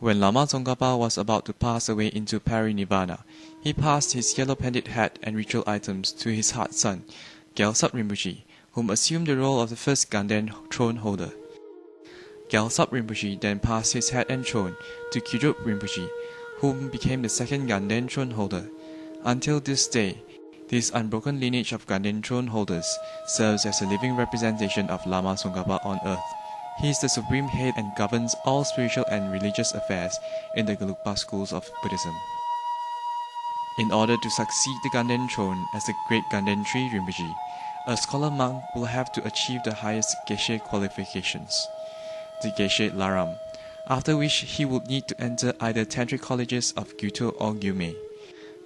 When Lama Tsongkhapa was about to pass away into parinirvana, he passed his yellow-pended hat and ritual items to his hard son, Gyaltsab Rinpoche, whom assumed the role of the first Ganden throne holder. Gyaltsab Rinpoche then passed his hat and throne to Gyuto Rinpoche, whom became the second Ganden throne holder. Until this day, this unbroken lineage of Ganden throne holders serves as a living representation of Lama Tsongkhapa on earth. He is the supreme head and governs all spiritual and religious affairs in the Gelugpa schools of Buddhism. In order to succeed the Ganden throne as the great Ganden Tri Rinpoche, a scholar monk will have to achieve the highest Geshe qualifications, the Geshe Laram, after which he would need to enter either Tantric colleges of Gyuto or Gyumed.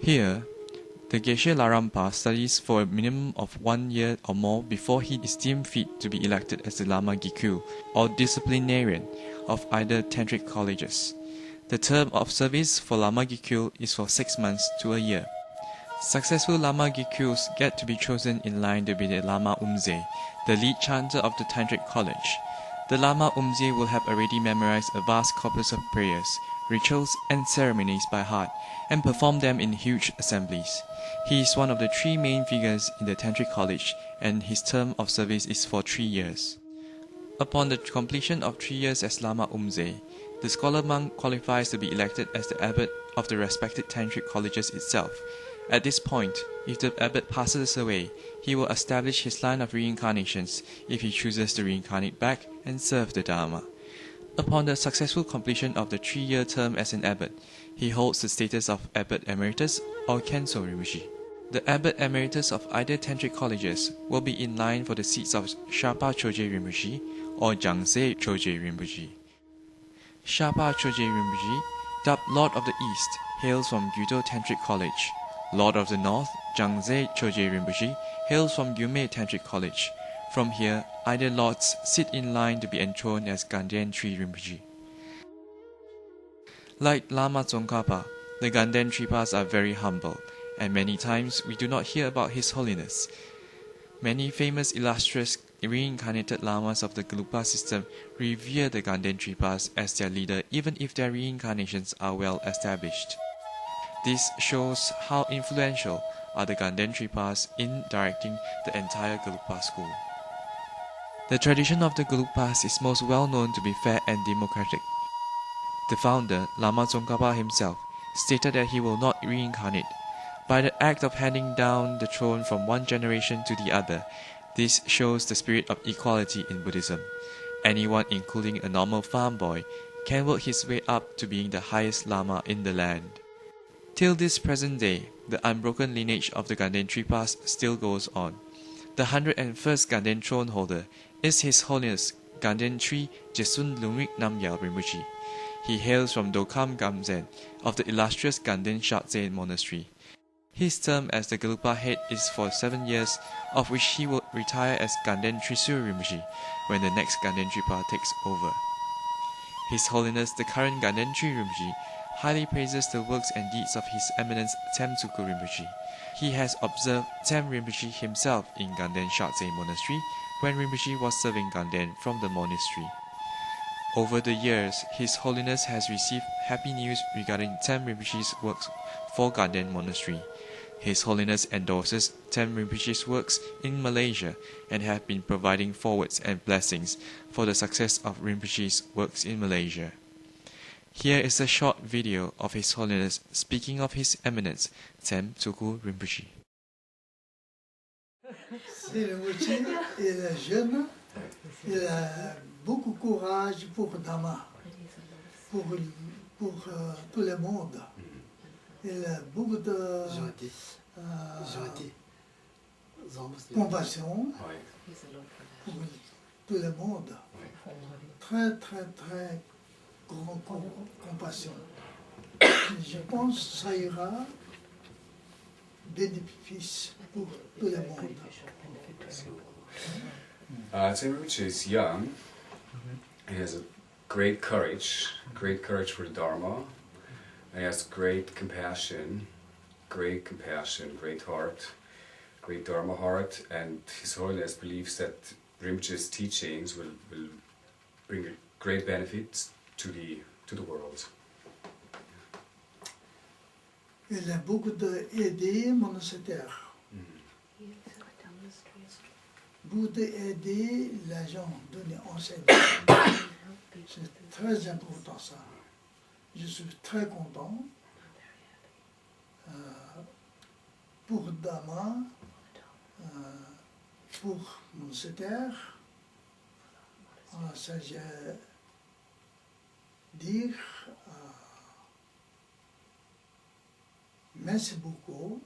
Here, the Geshe Larampa studies for a minimum of 1 year or more before he is deemed fit to be elected as the Lama Gikul or disciplinarian of either Tantric colleges. The term of service for Lama Gikul is for 6 months to a year. Successful Lama Gikuls get to be chosen in line to be the Lama Umze, the lead chanter of the Tantric college. The Lama Umze will have already memorized a vast corpus of prayers, rituals and ceremonies by heart and perform them in huge assemblies. He is one of the 3 main figures in the Tantric college and his term of service is for 3 years. Upon the completion of 3 years as Lama Umze, the scholar monk qualifies to be elected as the abbot of the respected Tantric colleges itself. At this point, if the abbot passes away, he will establish his line of reincarnations if he chooses to reincarnate back and serve the Dharma. Upon the successful completion of the 3-year term as an abbot, he holds the status of Abbot Emeritus or Khenso Rinpoche. The Abbot Emeritus of either Tantric colleges will be in line for the seats of Sharpa Choje Rinpoche or Jangse Choje Rinpoche. Sharpa Choje Rinpoche, dubbed Lord of the East, hails from Gyuto Tantric College. Lord of the North, Jangse Choje Rinpoche, hails from Gyumed Tantric College. From here, either lords sit in line to be enthroned as Ganden Tri Rinpoche. Like Lama Tsongkhapa, the Ganden Tripas are very humble, and many times we do not hear about His Holiness. Many famous illustrious reincarnated Lamas of the Gelugpa system revere the Ganden Tripas as their leader even if their reincarnations are well established. This shows how influential are the Ganden Tripas in directing the entire Gelugpa school. The tradition of the Gelugpas is most well known to be fair and democratic. The founder, Lama Tsongkhapa himself, stated that he will not reincarnate. By the act of handing down the throne from one generation to the other, this shows the spirit of equality in Buddhism. Anyone, including a normal farm boy, can work his way up to being the highest Lama in the land. Till this present day, the unbroken lineage of the Ganden Tripas still goes on. The 101st Ganden throne holder is His Holiness Ganden Tri Jesun Lungrik Namgyal Rinpoche. He hails from Dokam Gamzen of the illustrious Ganden Shatse monastery. His term as the Gelugpa head is for 7 years, of which he will retire as Ganden Trisur Rinpoche when the next Ganden Tripa takes over. His Holiness the current Ganden Tri Rinpoche highly praises the works and deeds of His Eminence Tsemtulku Rinpoche. He has observed Tsem Rinpoche himself in Ganden Shatse monastery when Rinpoche was serving Ganden from the monastery. Over the years, His Holiness has received happy news regarding Tsem Rinpoche's works for Ganden Monastery. His Holiness endorses Tsem Rinpoche's works in Malaysia and have been providing forwards and blessings for the success of Rinpoche's works in Malaysia. Here is a short video of His Holiness speaking of His Eminence Tsemtulku Rinpoche. Rinpoche, il est jeune, il a beaucoup de courage pour Dhamma, pour tout le monde. Il a beaucoup de compassion pour tout le monde. Très, très, très grande compassion. Je pense que ça ira bénéfice pour tout le monde. Tsem Rinpoche is young. He has a great courage for the Dharma. And he has great compassion, great heart, great Dharma heart, and His Holiness believes that Rinpoche's teachings will bring great benefits to the world. Il a beaucoup aidé monasteries. Beaucoup aider les gens, donner enseignement. C'est très important ça. Je suis très content. Pour Dama, pour monastère, ça je dire merci beaucoup.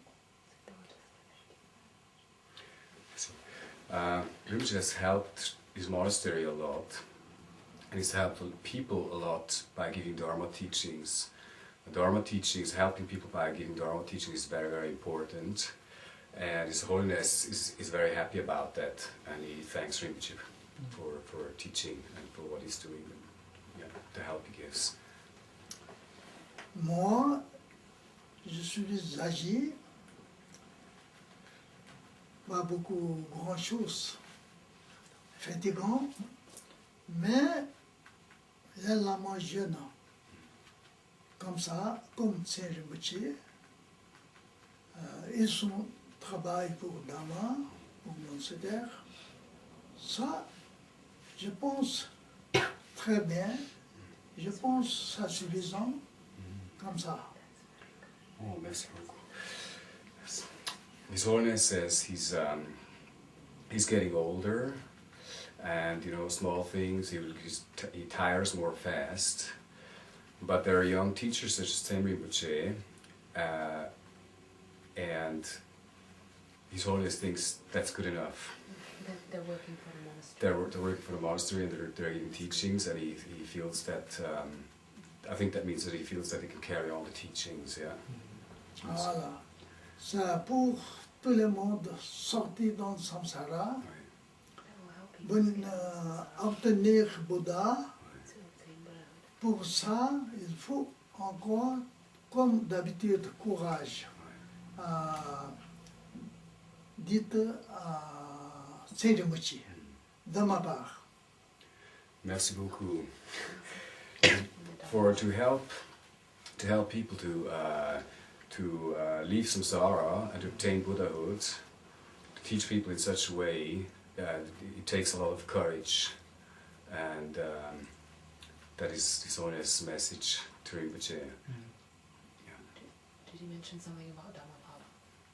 Rinpoche has helped his monastery a lot, and he's helped people a lot by giving Dharma teachings. Dharma teachings, helping people by giving Dharma teachings is very, very important. And His Holiness is very happy about that, and he thanks Rinpoche for teaching and for what he's doing, and yeah, the help he gives. Moi, je suis âgé, pas beaucoup grand chose, fatigant, mais les lamas jeunes, comme ça, comme c'est Rinpoche, ils sont travaillent pour Dama, pour monastère. Ça, je pense très bien, je pense ça suffisant, comme ça. Oh, merci beaucoup. His Holiness says he's getting older, and small things he tires more fast. But there are young teachers such as Tsen Rinpoche, and His Holiness thinks that's good enough. They're working for the monastery. They're working for the monastery, and they're giving teachings, and he feels that. I think that means that he feels that he can carry on the teachings. Yeah. Voilà. C'est pour tout le monde sortir dans le samsara, pour obtenir Bouddha. Pour ça, il faut encore, comme d'habitude, courage. Dites Tsen Rinpoche, de ma part. Merci beaucoup. To help people to leave samsara and to obtain Buddhahood, to teach people in such a way, it takes a lot of courage, and that is His Holiness' message to Rinpoche. Yeah. Did you mention something about Dhammapala?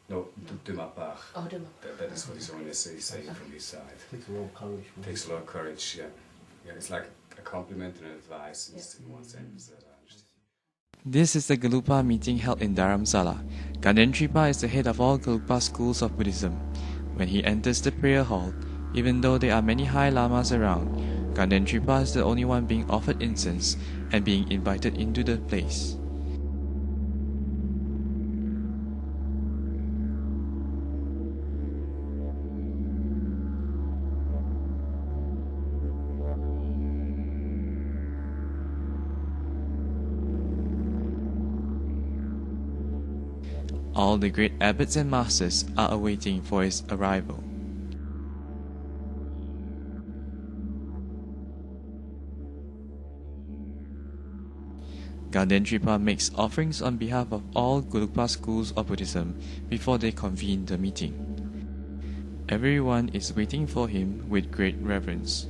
No, de ma part. Oh, Dhammapala. That is what His Holiness is saying from his side. Takes a lot of courage. Takes a lot of courage, yeah. Yeah, it's like a compliment and an advice in one sense that I understand. This is the Gelugpa meeting held in Dharamsala. Gaden Tripa is the head of all Gelugpa schools of Buddhism. When he enters the prayer hall, even though there are many high lamas around, Gaden Tripa is the only one being offered incense and being invited into the place. All the great abbots and masters are awaiting for his arrival. Gaden Tripa makes offerings on behalf of all Gelugpa schools of Buddhism before they convene the meeting. Everyone is waiting for him with great reverence.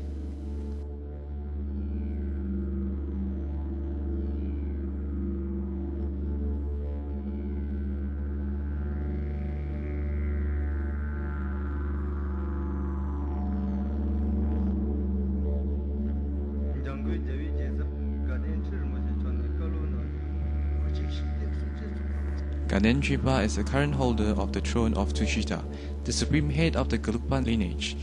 Gaden Tripa is the current holder of the throne of Tushita, the supreme head of the Gelugpa lineage.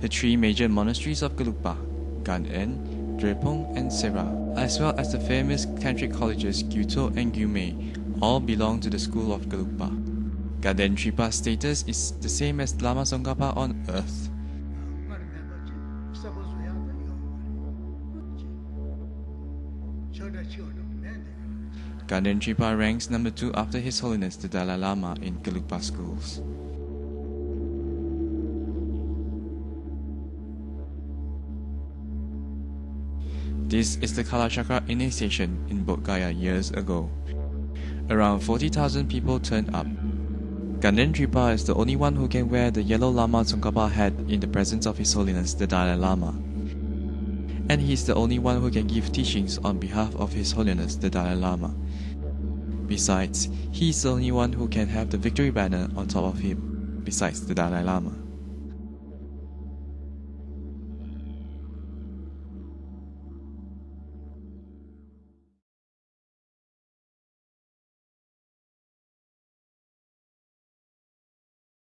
The three major monasteries of Gelugpa, Ganden, Drepung and Sera, as well as the famous Tantric colleges Gyuto and Gyumed, all belong to the school of Gelugpa. Gaden Tripa's status is the same as Lama Tsongkhapa on earth. Gaden Tripa ranks number 2 after His Holiness the Dalai Lama in Gelugpa schools. This is the Kala Chakra initiation in Bodh Gaya years ago. Around 40,000 people turned up. Gaden Tripa is the only one who can wear the yellow Lama Tsongkhapa hat in the presence of His Holiness the Dalai Lama. And he is the only one who can give teachings on behalf of His Holiness the Dalai Lama. Besides, he is the only one who can have the victory banner on top of him, besides the Dalai Lama.